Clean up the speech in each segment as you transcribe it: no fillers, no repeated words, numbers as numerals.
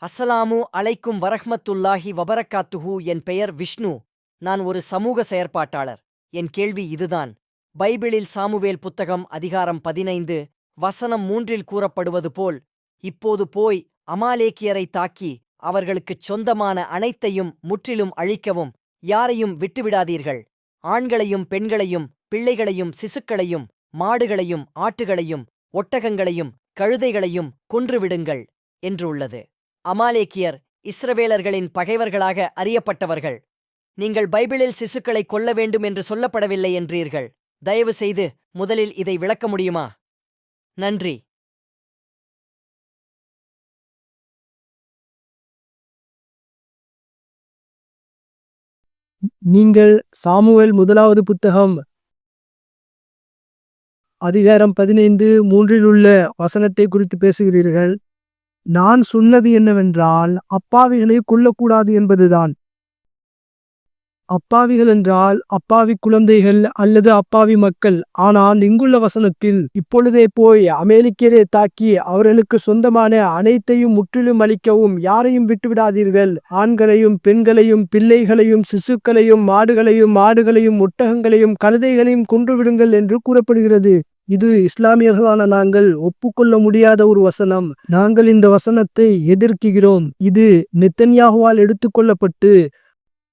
அஸ்ஸலாமு அலைக்கும் வரஹ்மத்துல்லாஹி வபரக்காத்துஹு. என் பெயர் விஷ்ணு. நான் ஒரு சமூக செயற்பாட்டாளர். என் கேள்வி இதுதான். பைபிளில் சாமுவேல் புத்தகம் அதிகாரம் 15 வசனம் 3 கூறப்படுவது போல், இப்போது போய் அமாலேக்கியரை தாக்கி அவர்களுக்குச் சொந்தமான அனைத்தையும் முற்றிலும் அழிக்கவும், யாரையும் விட்டுவிடாதீர்கள், ஆண்களையும் பெண்களையும் பிள்ளைகளையும் சிசுக்களையும் மாடுகளையும் ஆட்டுகளையும் ஒட்டகங்களையும் கழுதைகளையும் கொன்றுவிடுங்கள் என்றுள்ளது. அமாலேக்கியர் இஸ்ரவேலர்களின் பகைவர்களாக அறியப்பட்டவர்கள். நீங்கள் பைபிளில் சிசுக்களை கொல்ல வேண்டும் என்று சொல்லப்படவில்லை என்றீர்கள். தயவு செய்து முதலில் இதை விளக்க முடியுமா? நன்றி. நீங்கள் சாமுவேல் முதலாவது புத்தகம் அதிகாரம் 15 3 வசனத்தை குறித்து பேசுகிறீர்கள். நான் சொன்னது என்னவென்றால், அப்பாவிகளை கொல்லக்கூடாது என்பதுதான். அப்பாவிகள் என்றால் அப்பாவி குழந்தைகள் அல்லது அப்பாவி மக்கள். ஆனால் இங்குள்ள வசனத்தில், இப்பொழுதே போய் அமேலிக்கியரை தாக்கி அவர்களுக்கு சொந்தமான அனைத்தையும் முற்றிலும் அழிக்கவும், யாரையும் விட்டுவிடாதீர்கள், ஆண்களையும் பெண்களையும் பிள்ளைகளையும் சிசுக்களையும் மாடுகளையும் ஆடுகளையும் ஒட்டகங்களையும் கழுதைகளையும் கொன்றுவிடுங்கள் என்று கூறப்படுகிறது. இது இஸ்லாமியர்களான நாங்கள் ஒப்புக்கொள்ள முடியாத ஒரு வசனம். நாங்கள் இந்த வசனத்தை எதிர்க்கிறோம். இது நெத்தன்யாகுவால் எடுத்துக்கொள்ளப்பட்டு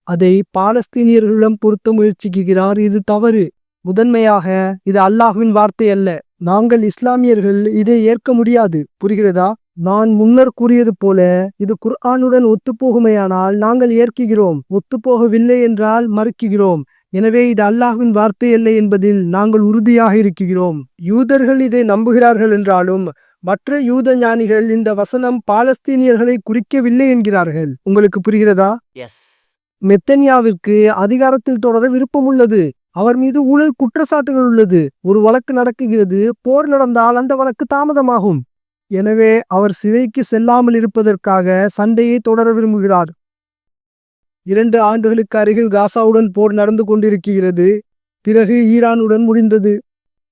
அதை பாலஸ்தீனியர்களிடம் பொருத்த முயற்சிக்கிறார். இது தவறு. முதன்மையாக இது அல்லாஹ்வின் வார்த்தை அல்ல. நாங்கள் இஸ்லாமியர்கள் இதை ஏற்க முடியாது. புரிகிறதா? நான் முன்னர் கூறியது போல, இது குர்ஆனுடன் ஒத்துப்போகுமையானால் நாங்கள் ஏற்கிறோம், ஒத்துப்போகவில்லை என்றால் மறுக்கிறோம். எனவே இது அல்லாஹ்வின் வார்த்தை அல்ல என்பதில் நாங்கள் உறுதியாக இருக்கிறோம். யூதர்கள் இதை நம்புகிறார்கள் என்றாலும் மற்ற யூத ஞானிகள் இந்த வசனம் பாலஸ்தீனியர்களை குறிக்கவில்லை என்கிறார்கள். உங்களுக்கு புரிகிறதா? எஸ். நெத்தன்யாவிற்கு அதிகாரத்தில் தொடர விருப்பம் உள்ளது. அவர் மீது ஊழல் குற்றச்சாட்டுகள் உள்ளது. ஒரு வழக்கு நடக்குகிறது. போர் நடந்தால் அந்த வழக்கு தாமதமாகும். எனவே அவர் சிறைக்கு செல்லாமல் இருப்பதற்காக சண்டையை தொடர விரும்புகிறார். 2 ஆண்டுகளுக்கு அருகில் காசாவுடன் போர் நடந்து கொண்டிருக்கிறது. பிறகு ஈரானுடன் முடிந்தது.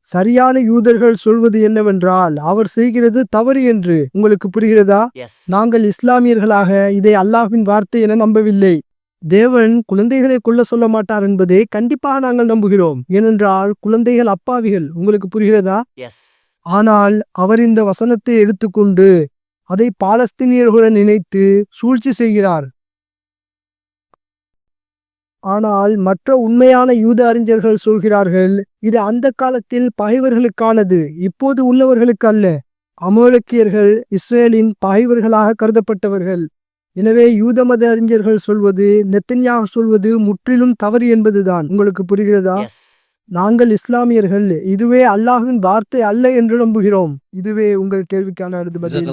சரியான யூதர்கள் சொல்வது என்னவென்றால், அவர் செய்கிறது தவறு என்று. உங்களுக்கு புரிகிறதா? எஸ். நாங்கள் இஸ்லாமியர்களாக இதை அல்லாஹ்வின் வார்த்தை என நம்பவில்லை. தேவன் குழந்தைகளை கொல்ல சொல்ல மாட்டார் என்பதை கண்டிப்பாக நாங்கள் நம்புகிறோம். ஏனென்றால் குழந்தைகள் அப்பாவிகள். உங்களுக்கு புரிகிறதா? எஸ். ஆனால் அவர் இந்த வசனத்தை எடுத்துக்கொண்டு அதை பாலஸ்தீனியர்களுடன் இணைத்து சூழ்ச்சி செய்கிறார். ஆனால் மற்ற உண்மையான யூத அறிஞர்கள் சொல்கிறார்கள், இது அந்த காலத்தில் பகைவர்களுக்கானது, இப்போது உள்ளவர்களுக்கு அல்ல. அமலேக்கியர்கள் இஸ்ரேலின் பகைவர்களாக கருதப்பட்டவர்கள். எனவே யூத மத அறிஞர்கள் சொல்வது, நெத்தன்யாகு சொல்வது முற்றிலும் தவறு என்பதுதான். உங்களுக்கு புரிகிறதா? எஸ். நாங்கள் இஸ்லாமியர்கள் இதுவே அல்லாஹ்வின் வார்த்தை அல்ல என்று நம்புகிறோம். இதுவே உங்கள் கேள்விக்கான பதில்.